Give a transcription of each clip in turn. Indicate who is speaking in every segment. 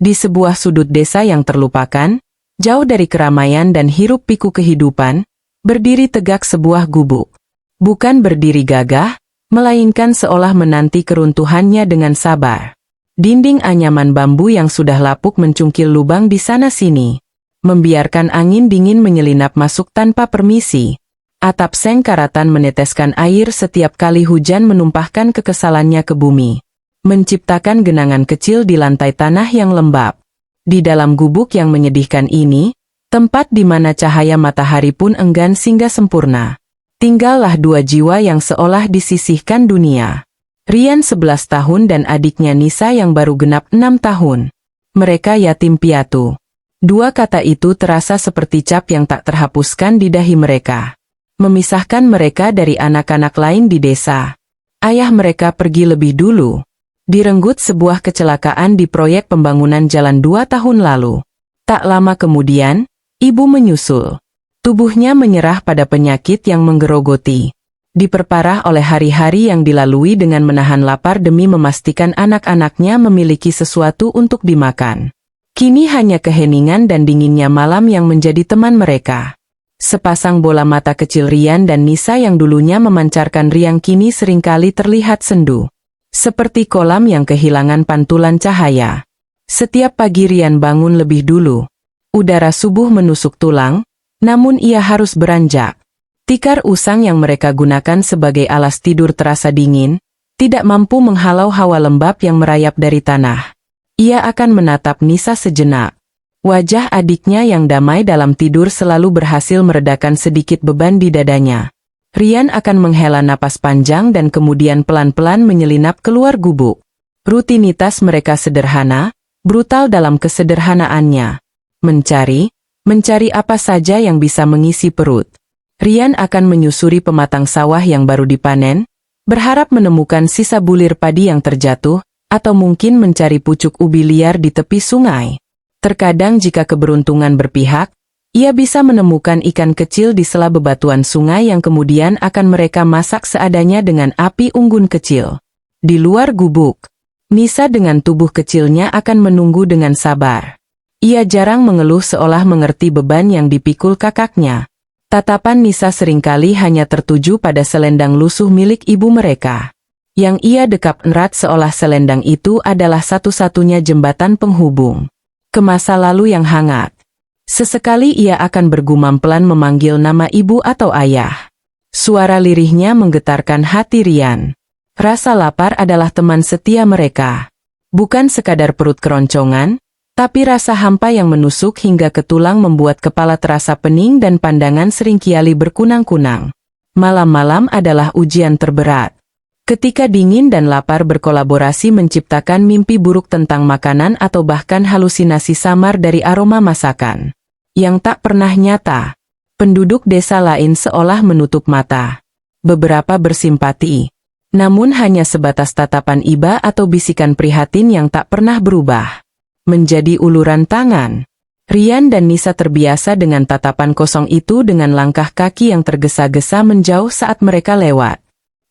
Speaker 1: Di sebuah sudut desa yang terlupakan, jauh dari keramaian dan hiruk-pikuk kehidupan, berdiri tegak sebuah gubuk. Bukan berdiri gagah, melainkan seolah menanti keruntuhannya dengan sabar. Dinding anyaman bambu yang sudah lapuk mencungkil lubang di sana-sini, membiarkan angin dingin menyelinap masuk tanpa permisi. Atap seng karatan meneteskan air setiap kali hujan menumpahkan kekesalannya ke bumi, menciptakan genangan kecil di lantai tanah yang lembab. Di dalam gubuk yang menyedihkan ini, tempat di mana cahaya matahari pun enggan singgah sempurna, tinggallah dua jiwa yang seolah disisihkan dunia. Rian 11 tahun dan adiknya Nisa yang baru genap 6 tahun. Mereka yatim piatu. Dua kata itu terasa seperti cap yang tak terhapuskan di dahi mereka, memisahkan mereka dari anak-anak lain di desa. Ayah mereka pergi lebih dulu, direnggut sebuah kecelakaan di proyek pembangunan jalan 2 tahun lalu. Tak lama kemudian, ibu menyusul. Tubuhnya menyerah pada penyakit yang menggerogoti, diperparah oleh hari-hari yang dilalui dengan menahan lapar demi memastikan anak-anaknya memiliki sesuatu untuk dimakan. Kini hanya keheningan dan dinginnya malam yang menjadi teman mereka. Sepasang bola mata kecil Rian dan Nisa yang dulunya memancarkan riang kini seringkali terlihat sendu, seperti kolam yang kehilangan pantulan cahaya. Setiap pagi Rian bangun lebih dulu. Udara subuh menusuk tulang, namun ia harus beranjak. Tikar usang yang mereka gunakan sebagai alas tidur terasa dingin, tidak mampu menghalau hawa lembab yang merayap dari tanah. Ia akan menatap Nisa sejenak. Wajah adiknya yang damai dalam tidur selalu berhasil meredakan sedikit beban di dadanya. Rian akan menghela napas panjang dan kemudian pelan-pelan menyelinap keluar gubuk. Rutinitas mereka sederhana, brutal dalam kesederhanaannya. Mencari apa saja yang bisa mengisi perut. Rian akan menyusuri pematang sawah yang baru dipanen, berharap menemukan sisa bulir padi yang terjatuh, atau mungkin mencari pucuk ubi liar di tepi sungai. Terkadang jika keberuntungan berpihak, ia bisa menemukan ikan kecil di sela bebatuan sungai yang kemudian akan mereka masak seadanya dengan api unggun kecil. Di luar gubuk, Nisa dengan tubuh kecilnya akan menunggu dengan sabar. Ia jarang mengeluh seolah mengerti beban yang dipikul kakaknya. Tatapan Nisa seringkali hanya tertuju pada selendang lusuh milik ibu mereka, yang ia dekap erat seolah selendang itu adalah satu-satunya jembatan penghubung ke masa lalu yang hangat. Sesekali ia akan bergumam pelan memanggil nama ibu atau ayah. Suara lirihnya menggetarkan hati Rian. Rasa lapar adalah teman setia mereka. Bukan sekadar perut keroncongan, tapi rasa hampa yang menusuk hingga ke tulang membuat kepala terasa pening dan pandangan seringkali berkunang-kunang. Malam-malam adalah ujian terberat. Ketika dingin dan lapar berkolaborasi menciptakan mimpi buruk tentang makanan atau bahkan halusinasi samar dari aroma masakan yang tak pernah nyata. Penduduk desa lain seolah menutup mata. Beberapa bersimpati, namun hanya sebatas tatapan iba atau bisikan prihatin yang tak pernah berubah menjadi uluran tangan. Rian dan Nisa terbiasa dengan tatapan kosong itu dengan langkah kaki yang tergesa-gesa menjauh saat mereka lewat.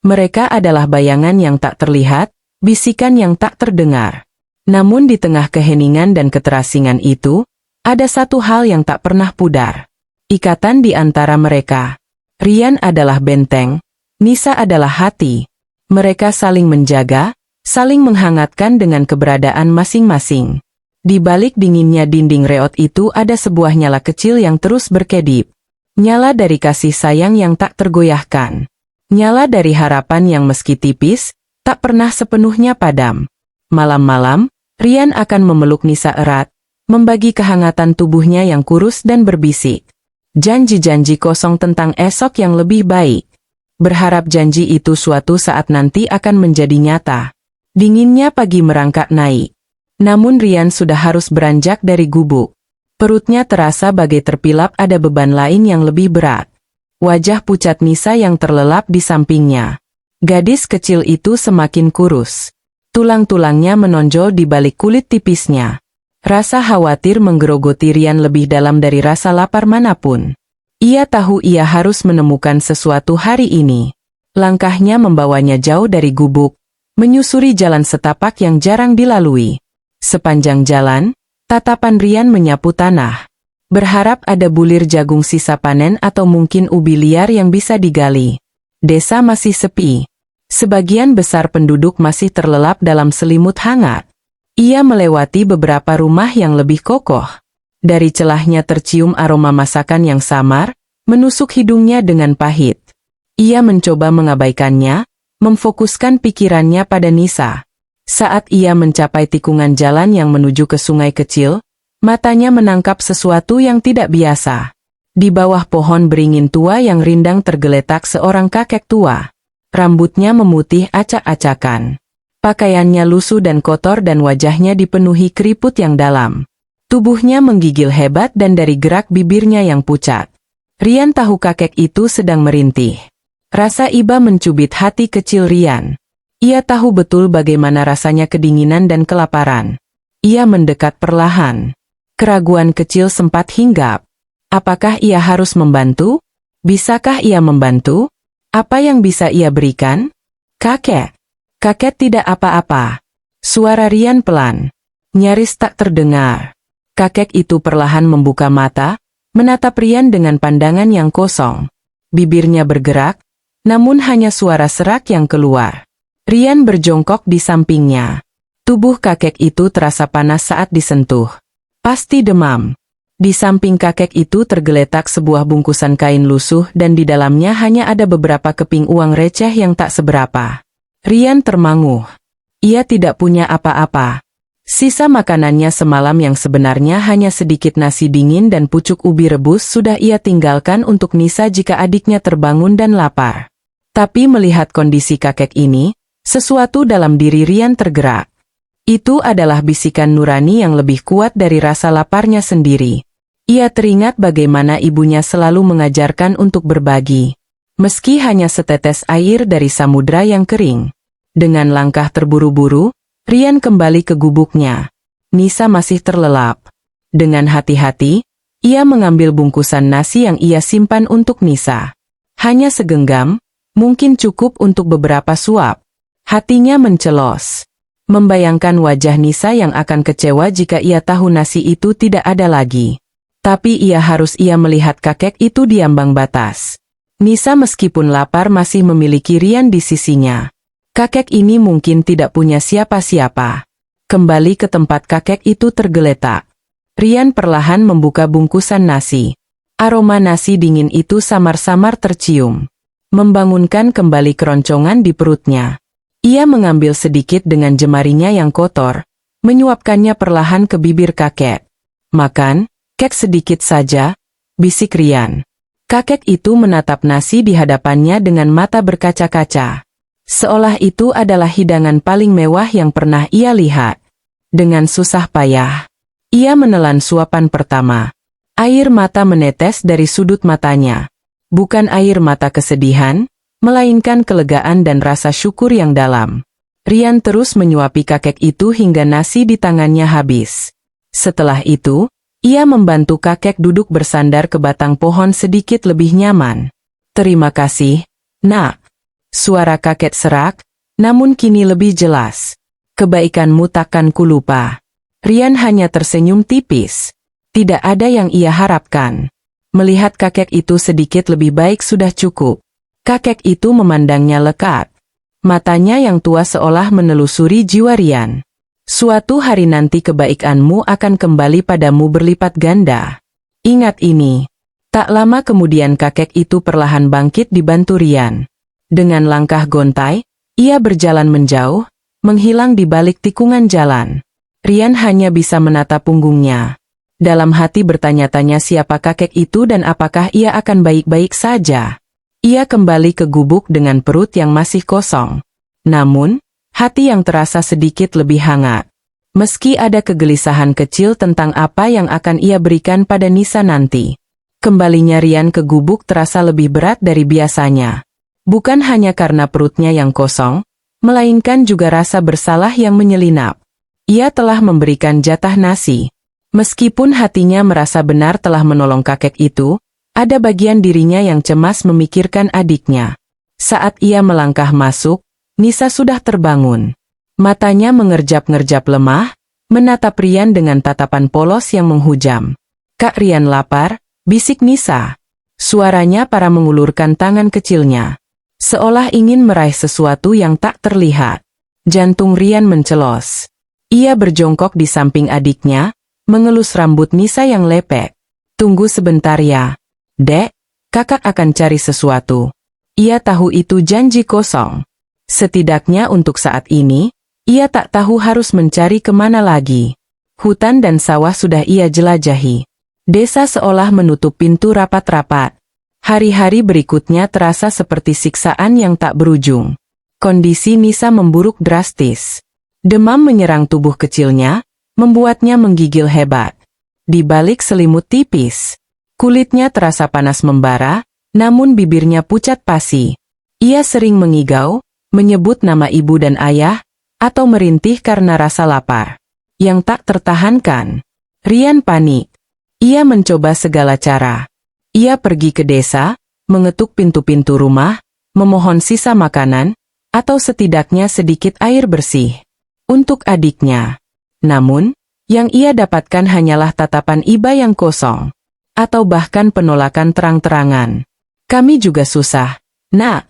Speaker 1: Mereka adalah bayangan yang tak terlihat, bisikan yang tak terdengar. Namun di tengah keheningan dan keterasingan itu, ada satu hal yang tak pernah pudar. Ikatan di antara mereka. Rian adalah benteng, Nisa adalah hati. Mereka saling menjaga, saling menghangatkan dengan keberadaan masing-masing. Di balik dinginnya dinding reot itu ada sebuah nyala kecil yang terus berkedip. Nyala dari kasih sayang yang tak tergoyahkan. Nyala dari harapan yang meski tipis, tak pernah sepenuhnya padam. Malam-malam, Rian akan memeluk Nisa erat, membagi kehangatan tubuhnya yang kurus dan berbisik. Janji-janji kosong tentang esok yang lebih baik. Berharap janji itu suatu saat nanti akan menjadi nyata. Dinginnya pagi merangkak naik. Namun Rian sudah harus beranjak dari gubuk. Perutnya terasa bagai terpilap ada beban lain yang lebih berat. Wajah pucat Nisa yang terlelap di sampingnya. Gadis kecil itu semakin kurus. Tulang-tulangnya menonjol di balik kulit tipisnya. Rasa khawatir menggerogoti Rian lebih dalam dari rasa lapar manapun. Ia tahu ia harus menemukan sesuatu hari ini. Langkahnya membawanya jauh dari gubuk, menyusuri jalan setapak yang jarang dilalui. Sepanjang jalan, Tatapan Rian menyapu tanah. Berharap ada bulir jagung sisa panen atau mungkin ubi liar yang bisa digali. Desa masih sepi. Sebagian besar penduduk masih terlelap dalam selimut hangat. Ia melewati beberapa rumah yang lebih kokoh. Dari celahnya tercium aroma masakan yang samar, menusuk hidungnya dengan pahit. Ia mencoba mengabaikannya, memfokuskan pikirannya pada Nisa. Saat ia mencapai tikungan jalan yang menuju ke sungai kecil, matanya menangkap sesuatu yang tidak biasa. Di bawah pohon beringin tua yang rindang tergeletak seorang kakek tua. Rambutnya memutih acak-acakan. Pakaiannya lusuh dan kotor dan wajahnya dipenuhi keriput yang dalam. Tubuhnya menggigil hebat dan dari gerak bibirnya yang pucat. Rian tahu kakek itu sedang merintih. Rasa iba mencubit hati kecil Rian. Ia tahu betul bagaimana rasanya kedinginan dan kelaparan. Ia mendekat perlahan. Keraguan kecil sempat hinggap. Apakah ia harus membantu? Bisakah ia membantu? Apa yang bisa ia berikan? Kakek. Kakek tidak apa-apa. Suara Rian pelan. Nyaris tak terdengar. Kakek itu perlahan membuka mata, menatap Rian dengan pandangan yang kosong. Bibirnya bergerak, namun hanya suara serak yang keluar. Rian berjongkok di sampingnya. Tubuh kakek itu terasa panas saat disentuh. Pasti demam. Di samping kakek itu tergeletak sebuah bungkusan kain lusuh dan di dalamnya hanya ada beberapa keping uang receh yang tak seberapa. Rian termangu. Ia tidak punya apa-apa. Sisa makanannya semalam yang sebenarnya hanya sedikit nasi dingin dan pucuk ubi rebus sudah ia tinggalkan untuk Nisa jika adiknya terbangun dan lapar. Tapi melihat kondisi kakek ini, sesuatu dalam diri Rian tergerak. Itu adalah bisikan nurani yang lebih kuat dari rasa laparnya sendiri. Ia teringat bagaimana ibunya selalu mengajarkan untuk berbagi. Meski hanya setetes air dari samudra yang kering. Dengan langkah terburu-buru, Rian kembali ke gubuknya. Nisa masih terlelap. Dengan hati-hati, ia mengambil bungkusan nasi yang ia simpan untuk Nisa. Hanya segenggam, mungkin cukup untuk beberapa suap. Hatinya mencelos. Membayangkan wajah Nisa yang akan kecewa jika ia tahu nasi itu tidak ada lagi. Tapi ia melihat kakek itu di ambang batas. Nisa meskipun lapar masih memiliki Rian di sisinya. Kakek ini mungkin tidak punya siapa-siapa. Kembali ke tempat kakek itu tergeletak. Rian perlahan membuka bungkusan nasi. Aroma nasi dingin itu samar-samar tercium. Membangunkan kembali keroncongan di perutnya. Ia mengambil sedikit dengan jemarinya yang kotor, menyuapkannya perlahan ke bibir kakek. Makan, kek sedikit saja, bisik Rian. Kakek itu menatap nasi di hadapannya dengan mata berkaca-kaca. Seolah itu adalah hidangan paling mewah yang pernah ia lihat. Dengan susah payah, ia menelan suapan pertama. Air mata menetes dari sudut matanya. Bukan air mata kesedihan, melainkan kelegaan dan rasa syukur yang dalam. Rian terus menyuapi kakek itu hingga nasi di tangannya habis. Setelah itu, ia membantu kakek duduk bersandar ke batang pohon sedikit lebih nyaman. "Terima kasih, Nak." Suara kakek serak, namun kini lebih jelas. "Kebaikanmu takkan kulupa." Rian hanya tersenyum tipis. Tidak ada yang ia harapkan. Melihat kakek itu sedikit lebih baik sudah cukup. Kakek itu memandangnya lekat. Matanya yang tua seolah menelusuri jiwa Rian. "Suatu hari nanti kebaikanmu akan kembali padamu berlipat ganda. Ingat ini." Tak lama kemudian kakek itu perlahan bangkit dibantu Rian. Dengan langkah gontai, ia berjalan menjauh, menghilang di balik tikungan jalan. Rian hanya bisa menatap punggungnya. Dalam hati bertanya-tanya siapa kakek itu dan apakah ia akan baik-baik saja. Ia kembali ke gubuk dengan perut yang masih kosong. Namun, hati yang terasa sedikit lebih hangat. Meski ada kegelisahan kecil tentang apa yang akan ia berikan pada Nisa nanti. Kembalinya Rian ke gubuk terasa lebih berat dari biasanya. Bukan hanya karena perutnya yang kosong, melainkan juga rasa bersalah yang menyelinap. Ia telah memberikan jatah nasi. Meskipun hatinya merasa benar telah menolong kakek itu, ada bagian dirinya yang cemas memikirkan adiknya. Saat ia melangkah masuk, Nisa sudah terbangun. Matanya mengerjap-ngerjap lemah, menatap Rian dengan tatapan polos yang menghujam. "Kak Rian lapar," bisik Nisa. Suaranya para mengulurkan tangan kecilnya, seolah ingin meraih sesuatu yang tak terlihat. Jantung Rian mencelos. Ia berjongkok di samping adiknya, mengelus rambut Nisa yang lepek. "Tunggu sebentar ya, Dek, kakak akan cari sesuatu." Ia tahu itu janji kosong. Setidaknya untuk saat ini, ia tak tahu harus mencari kemana lagi. Hutan dan sawah sudah ia jelajahi. Desa seolah menutup pintu rapat-rapat. Hari-hari berikutnya terasa seperti siksaan yang tak berujung. Kondisi Nisa memburuk drastis. Demam menyerang tubuh kecilnya, membuatnya menggigil hebat. Di balik selimut tipis, kulitnya terasa panas membara, namun bibirnya pucat pasi. Ia sering mengigau, menyebut nama ibu dan ayah, atau merintih karena rasa lapar yang tak tertahankan. Rian panik. Ia mencoba segala cara. Ia pergi ke desa, mengetuk pintu-pintu rumah, memohon sisa makanan, atau setidaknya sedikit air bersih untuk adiknya. Namun, yang ia dapatkan hanyalah tatapan iba yang kosong, atau bahkan penolakan terang-terangan. "Kami juga susah, Nak,"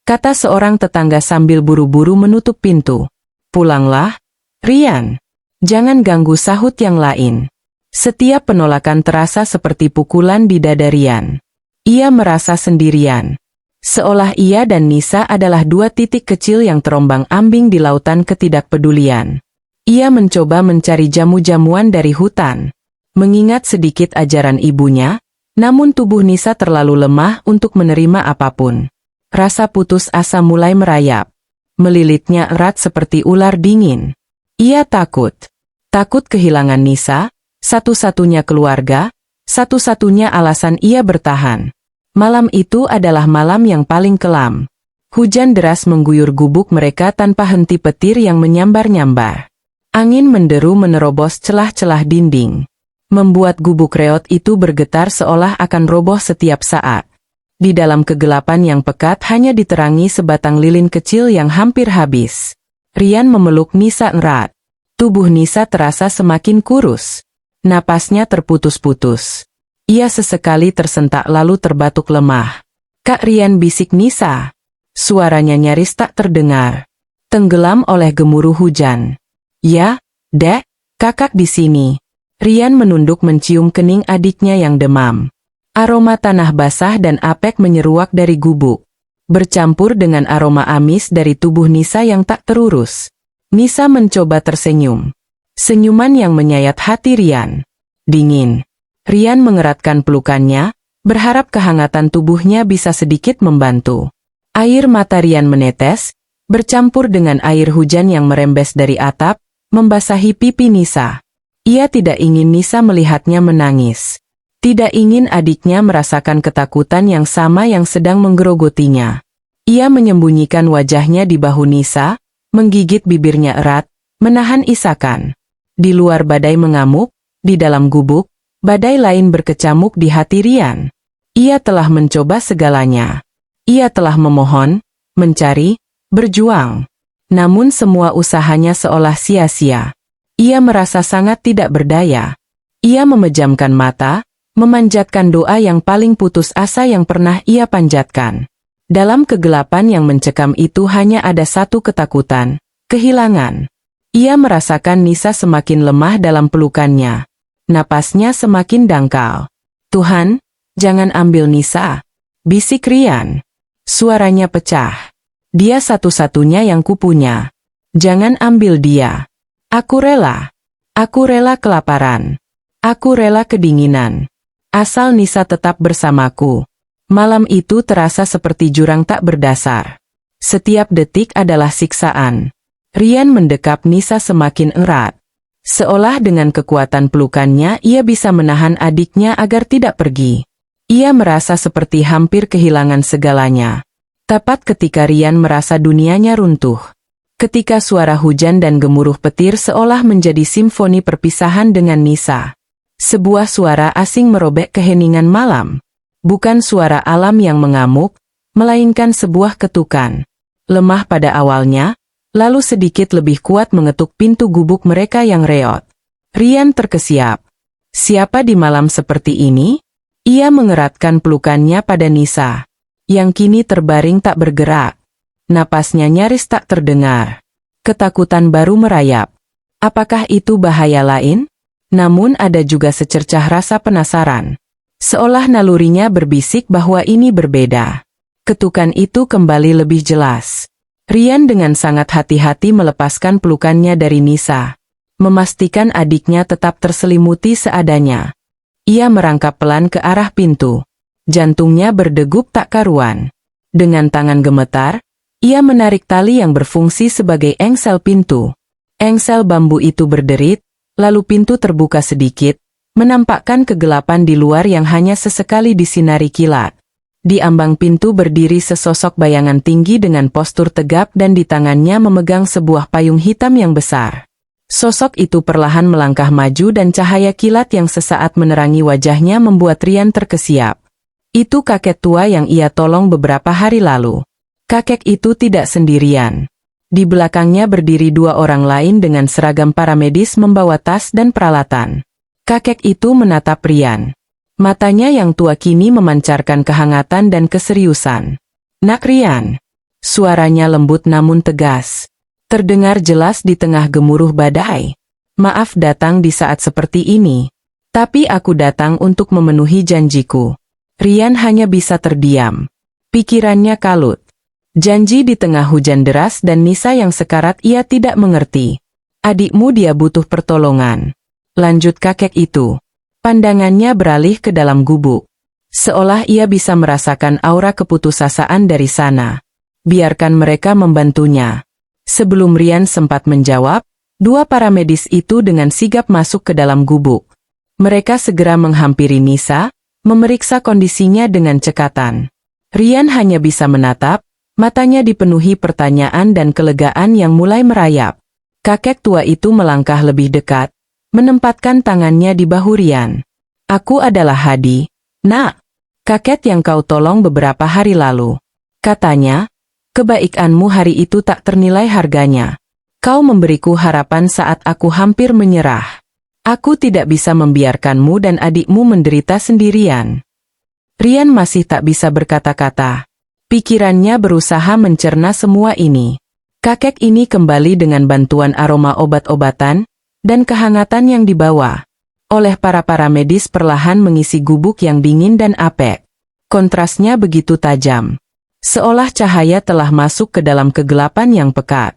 Speaker 1: kata seorang tetangga sambil buru-buru menutup pintu. "Pulanglah, Rian. Jangan ganggu," sahut yang lain. Setiap penolakan terasa seperti pukulan di dada Rian. Ia merasa sendirian. Seolah ia dan Nisa adalah dua titik kecil yang terombang-ambing di lautan ketidakpedulian. Ia mencoba mencari jamu-jamuan dari hutan, mengingat sedikit ajaran ibunya, namun tubuh Nisa terlalu lemah untuk menerima apapun. Rasa putus asa mulai merayap. Melilitnya erat seperti ular dingin. Ia takut kehilangan Nisa, satu-satunya keluarga, satu-satunya alasan ia bertahan. Malam itu adalah malam yang paling kelam. Hujan deras mengguyur gubuk mereka tanpa henti, petir yang menyambar-nyambar. Angin menderu menerobos celah-celah dinding, membuat gubuk reot itu bergetar seolah akan roboh setiap saat. Di dalam kegelapan yang pekat hanya diterangi sebatang lilin kecil yang hampir habis. Rian memeluk Nisa erat. Tubuh Nisa terasa semakin kurus. Napasnya terputus-putus. Ia sesekali tersentak lalu terbatuk lemah. "Kak Rian," bisik Nisa. Suaranya nyaris tak terdengar, tenggelam oleh gemuruh hujan. "Ya, Dek, kakak di sini." Rian menunduk mencium kening adiknya yang demam. Aroma tanah basah dan apek menyeruak dari gubuk, bercampur dengan aroma amis dari tubuh Nisa yang tak terurus. Nisa mencoba tersenyum. Senyuman yang menyayat hati Rian. Dingin. Rian mengeratkan pelukannya, berharap kehangatan tubuhnya bisa sedikit membantu. Air mata Rian menetes, bercampur dengan air hujan yang merembes dari atap, membasahi pipi Nisa. Ia tidak ingin Nisa melihatnya menangis. Tidak ingin adiknya merasakan ketakutan yang sama yang sedang menggerogotinya. Ia menyembunyikan wajahnya di bahu Nisa, menggigit bibirnya erat, menahan isakan. Di luar badai mengamuk, di dalam gubuk, badai lain berkecamuk di hati Rian. Ia telah mencoba segalanya. Ia telah memohon, mencari, berjuang. Namun semua usahanya seolah sia-sia. Ia merasa sangat tidak berdaya. Ia memejamkan mata, memanjatkan doa yang paling putus asa yang pernah ia panjatkan. Dalam kegelapan yang mencekam itu hanya ada satu ketakutan, kehilangan. Ia merasakan Nisa semakin lemah dalam pelukannya. Napasnya semakin dangkal. "Tuhan, jangan ambil Nisa," bisik Rian. Suaranya pecah. "Dia satu-satunya yang kupunya. Jangan ambil dia. Aku rela. Aku rela kelaparan. Aku rela kedinginan. Asal Nisa tetap bersamaku." Malam itu terasa seperti jurang tak berdasar. Setiap detik adalah siksaan. Rian mendekap Nisa semakin erat. Seolah dengan kekuatan pelukannya ia bisa menahan adiknya agar tidak pergi. Ia merasa seperti hampir kehilangan segalanya. Tepat ketika Rian merasa dunianya runtuh. Ketika suara hujan dan gemuruh petir seolah menjadi simfoni perpisahan dengan Nisa. Sebuah suara asing merobek keheningan malam. Bukan suara alam yang mengamuk, melainkan sebuah ketukan. Lemah pada awalnya, lalu sedikit lebih kuat mengetuk pintu gubuk mereka yang reot. Rian terkesiap. Siapa di malam seperti ini? Ia mengeratkan pelukannya pada Nisa, yang kini terbaring tak bergerak. Napasnya nyaris tak terdengar. Ketakutan baru merayap. Apakah itu bahaya lain? Namun ada juga secercah rasa penasaran. Seolah nalurinya berbisik bahwa ini berbeda. Ketukan itu kembali lebih jelas. Rian dengan sangat hati-hati melepaskan pelukannya dari Nisa, memastikan adiknya tetap terselimuti seadanya. Ia merangkap pelan ke arah pintu. Jantungnya berdegup tak karuan. Dengan tangan gemetar, ia menarik tali yang berfungsi sebagai engsel pintu. Engsel bambu itu berderit, lalu pintu terbuka sedikit, menampakkan kegelapan di luar yang hanya sesekali disinari kilat. Di ambang pintu berdiri sesosok bayangan tinggi dengan postur tegap dan di tangannya memegang sebuah payung hitam yang besar. Sosok itu perlahan melangkah maju dan cahaya kilat yang sesaat menerangi wajahnya membuat Rian terkesiap. Itu kakek tua yang ia tolong beberapa hari lalu. Kakek itu tidak sendirian. Di belakangnya berdiri dua orang lain dengan seragam paramedis membawa tas dan peralatan. Kakek itu menatap Rian. Matanya yang tua kini memancarkan kehangatan dan keseriusan. "Nak Rian." Suaranya lembut namun tegas. Terdengar jelas di tengah gemuruh badai. "Maaf datang di saat seperti ini. Tapi aku datang untuk memenuhi janjiku." Rian hanya bisa terdiam. Pikirannya kalut. Janji di tengah hujan deras dan Nisa yang sekarat ia tidak mengerti. "Adikmu dia butuh pertolongan," lanjut kakek itu. Pandangannya beralih ke dalam gubuk. Seolah ia bisa merasakan aura keputusasaan dari sana. Biarkan mereka membantunya. Sebelum Rian sempat menjawab, dua paramedis itu dengan sigap masuk ke dalam gubuk. Mereka segera menghampiri Nisa, memeriksa kondisinya dengan cekatan. Rian hanya bisa menatap, matanya dipenuhi pertanyaan dan kelegaan yang mulai merayap. Kakek tua itu melangkah lebih dekat, menempatkan tangannya di bahu Rian. "Aku adalah Hadi, Nak. Kakek yang kau tolong beberapa hari lalu. Katanya, kebaikanmu hari itu tak ternilai harganya. Kau memberiku harapan saat aku hampir menyerah. Aku tidak bisa membiarkanmu dan adikmu menderita sendirian." Rian masih tak bisa berkata-kata. Pikirannya berusaha mencerna semua ini. Kakek ini kembali dengan bantuan aroma obat-obatan dan kehangatan yang dibawa oleh para paramedis perlahan mengisi gubuk yang dingin dan apek. Kontrasnya begitu tajam. Seolah cahaya telah masuk ke dalam kegelapan yang pekat.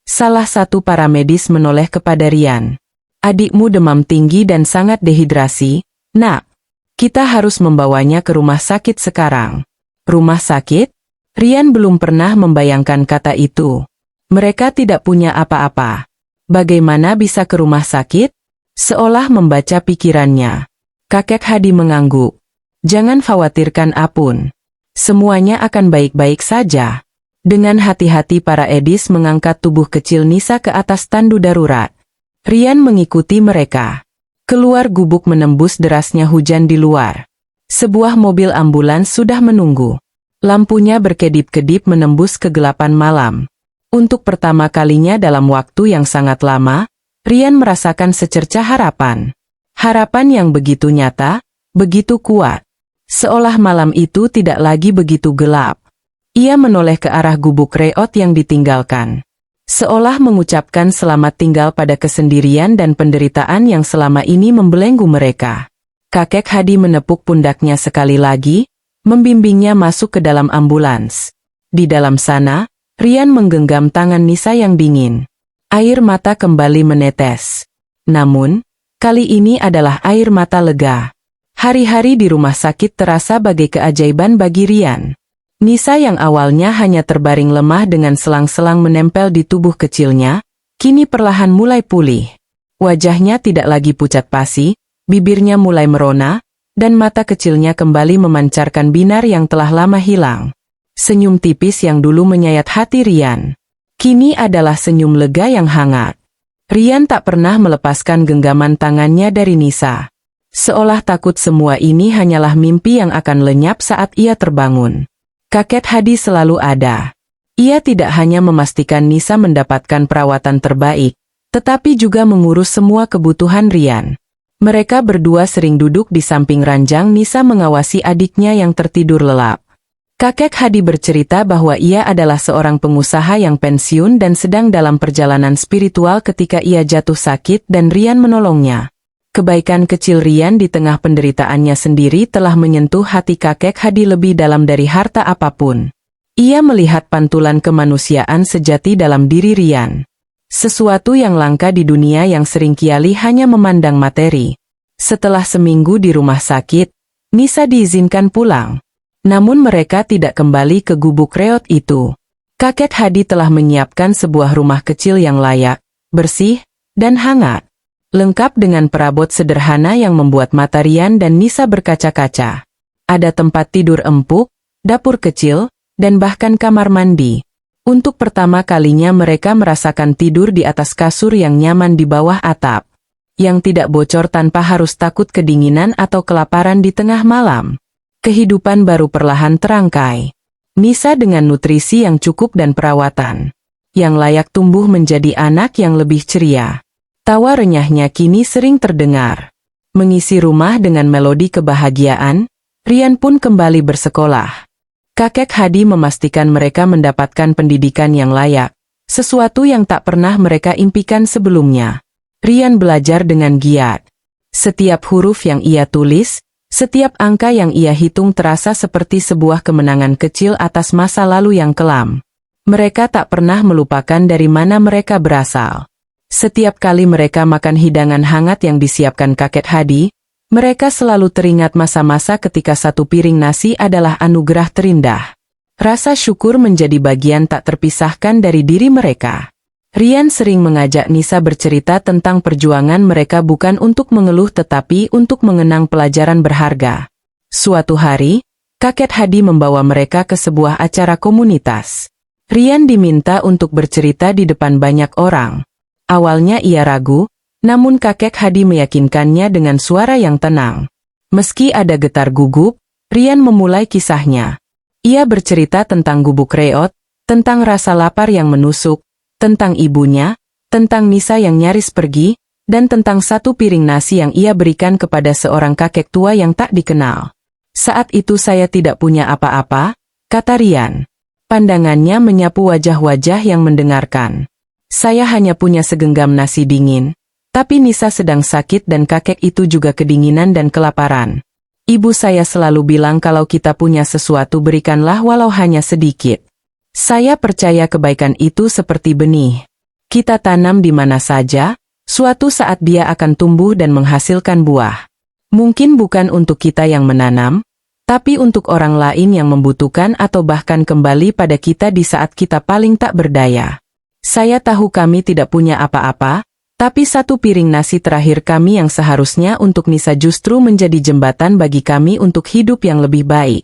Speaker 1: Salah satu paramedis menoleh kepada Rian. "Adikmu demam tinggi dan sangat dehidrasi, Nak. Kita harus membawanya ke rumah sakit sekarang." Rumah sakit? Rian belum pernah membayangkan kata itu. Mereka tidak punya apa-apa. Bagaimana bisa ke rumah sakit? Seolah membaca pikirannya. Kakek Hadi mengangguk. "Jangan khawatirkan apun. Semuanya akan baik-baik saja." Dengan hati-hati para edis mengangkat tubuh kecil Nisa ke atas tandu darurat. Rian mengikuti mereka. Keluar gubuk menembus derasnya hujan di luar. Sebuah mobil ambulans sudah menunggu. Lampunya berkedip-kedip menembus kegelapan malam. Untuk pertama kalinya dalam waktu yang sangat lama, Rian merasakan secercah harapan. Harapan yang begitu nyata, begitu kuat. Seolah malam itu tidak lagi begitu gelap. Ia menoleh ke arah gubuk reot yang ditinggalkan. Seolah mengucapkan selamat tinggal pada kesendirian dan penderitaan yang selama ini membelenggu mereka. Kakek Hadi menepuk pundaknya sekali lagi, membimbingnya masuk ke dalam ambulans. Di dalam sana, Rian menggenggam tangan Nisa yang dingin. Air mata kembali menetes. Namun, kali ini adalah air mata lega. Hari-hari di rumah sakit terasa bagai keajaiban bagi Rian. Nisa yang awalnya hanya terbaring lemah dengan selang-selang menempel di tubuh kecilnya, kini perlahan mulai pulih. Wajahnya tidak lagi pucat pasi, bibirnya mulai merona, dan mata kecilnya kembali memancarkan binar yang telah lama hilang. Senyum tipis yang dulu menyayat hati Rian, kini adalah senyum lega yang hangat. Rian tak pernah melepaskan genggaman tangannya dari Nisa. Seolah takut semua ini hanyalah mimpi yang akan lenyap saat ia terbangun. Kakek Hadi selalu ada. Ia tidak hanya memastikan Nisa mendapatkan perawatan terbaik, tetapi juga mengurus semua kebutuhan Rian. Mereka berdua sering duduk di samping ranjang Nisa mengawasi adiknya yang tertidur lelap. Kakek Hadi bercerita bahwa ia adalah seorang pengusaha yang pensiun dan sedang dalam perjalanan spiritual ketika ia jatuh sakit dan Rian menolongnya. Kebaikan kecil Rian di tengah penderitaannya sendiri telah menyentuh hati kakek Hadi lebih dalam dari harta apapun. Ia melihat pantulan kemanusiaan sejati dalam diri Rian. Sesuatu yang langka di dunia yang sering Kiali hanya memandang materi. Setelah seminggu di rumah sakit, Nisa diizinkan pulang. Namun mereka tidak kembali ke gubuk reot itu. Kakek Hadi telah menyiapkan sebuah rumah kecil yang layak, bersih, dan hangat. Lengkap dengan perabot sederhana yang membuat mata Rian dan Nisa berkaca-kaca. Ada tempat tidur empuk, dapur kecil, dan bahkan kamar mandi. Untuk pertama kalinya mereka merasakan tidur di atas kasur yang nyaman di bawah atap, yang tidak bocor tanpa harus takut kedinginan atau kelaparan di tengah malam. Kehidupan baru perlahan terangkai. Nisa dengan nutrisi yang cukup dan perawatan yang layak tumbuh menjadi anak yang lebih ceria. Tawa renyahnya kini sering terdengar, mengisi rumah dengan melodi kebahagiaan. Rian pun kembali bersekolah. Kakek Hadi memastikan mereka mendapatkan pendidikan yang layak, sesuatu yang tak pernah mereka impikan sebelumnya. Rian belajar dengan giat. Setiap huruf yang ia tulis, setiap angka yang ia hitung terasa seperti sebuah kemenangan kecil atas masa lalu yang kelam. Mereka tak pernah melupakan dari mana mereka berasal. Setiap kali mereka makan hidangan hangat yang disiapkan kakek Hadi, mereka selalu teringat masa-masa ketika satu piring nasi adalah anugerah terindah. Rasa syukur menjadi bagian tak terpisahkan dari diri mereka. Rian sering mengajak Nisa bercerita tentang perjuangan mereka bukan untuk mengeluh tetapi untuk mengenang pelajaran berharga. Suatu hari, kakek Hadi membawa mereka ke sebuah acara komunitas. Rian diminta untuk bercerita di depan banyak orang. Awalnya ia ragu, namun kakek Hadi meyakinkannya dengan suara yang tenang. Meski ada getar gugup, Rian memulai kisahnya. Ia bercerita tentang gubuk reot, tentang rasa lapar yang menusuk, tentang ibunya, tentang Nisa yang nyaris pergi, dan tentang satu piring nasi yang ia berikan kepada seorang kakek tua yang tak dikenal. Saat itu saya tidak punya apa-apa, kata Rian. Pandangannya menyapu wajah-wajah yang mendengarkan. Saya hanya punya segenggam nasi dingin. Tapi Nisa sedang sakit dan kakek itu juga kedinginan dan kelaparan. Ibu saya selalu bilang kalau kita punya sesuatu berikanlah walau hanya sedikit. Saya percaya kebaikan itu seperti benih. Kita tanam di mana saja, suatu saat dia akan tumbuh dan menghasilkan buah. Mungkin bukan untuk kita yang menanam, tapi untuk orang lain yang membutuhkan atau bahkan kembali pada kita di saat kita paling tak berdaya. Saya tahu kami tidak punya apa-apa, tapi satu piring nasi terakhir kami yang seharusnya untuk Nisa justru menjadi jembatan bagi kami untuk hidup yang lebih baik.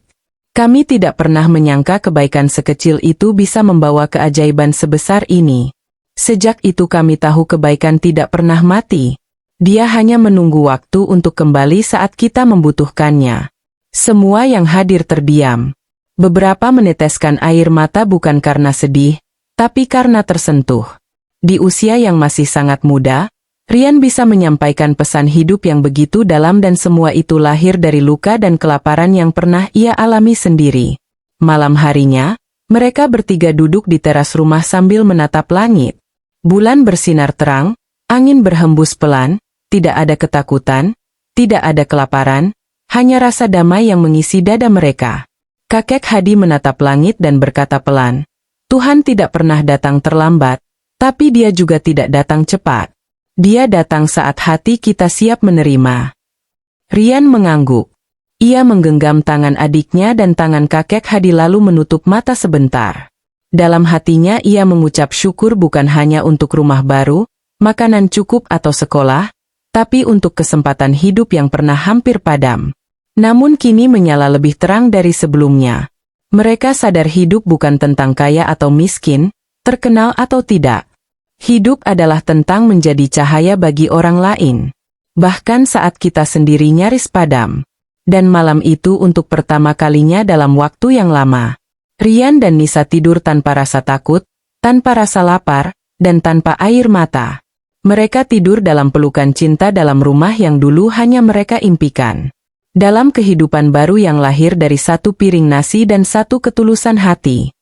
Speaker 1: Kami tidak pernah menyangka kebaikan sekecil itu bisa membawa keajaiban sebesar ini. Sejak itu kami tahu kebaikan tidak pernah mati. Dia hanya menunggu waktu untuk kembali saat kita membutuhkannya. Semua yang hadir terdiam. Beberapa meneteskan air mata bukan karena sedih, tapi karena tersentuh. Di usia yang masih sangat muda, Rian bisa menyampaikan pesan hidup yang begitu dalam dan semua itu lahir dari luka dan kelaparan yang pernah ia alami sendiri. Malam harinya, mereka bertiga duduk di teras rumah sambil menatap langit. Bulan bersinar terang, angin berhembus pelan, tidak ada ketakutan, tidak ada kelaparan, hanya rasa damai yang mengisi dada mereka. Kakek Hadi menatap langit dan berkata pelan, Tuhan tidak pernah datang terlambat. Tapi dia juga tidak datang cepat. Dia datang saat hati kita siap menerima. Rian mengangguk. Ia menggenggam tangan adiknya dan tangan kakek Hadi lalu menutup mata sebentar. Dalam hatinya ia mengucap syukur bukan hanya untuk rumah baru, makanan cukup atau sekolah, tapi untuk kesempatan hidup yang pernah hampir padam. Namun kini menyala lebih terang dari sebelumnya. Mereka sadar hidup bukan tentang kaya atau miskin, terkenal atau tidak. Hidup adalah tentang menjadi cahaya bagi orang lain. Bahkan saat kita sendiri nyaris padam. Dan malam itu untuk pertama kalinya dalam waktu yang lama, Rian dan Nisa tidur tanpa rasa takut, tanpa rasa lapar, dan tanpa air mata. Mereka tidur dalam pelukan cinta dalam rumah yang dulu hanya mereka impikan. Dalam kehidupan baru yang lahir dari satu piring nasi dan satu ketulusan hati.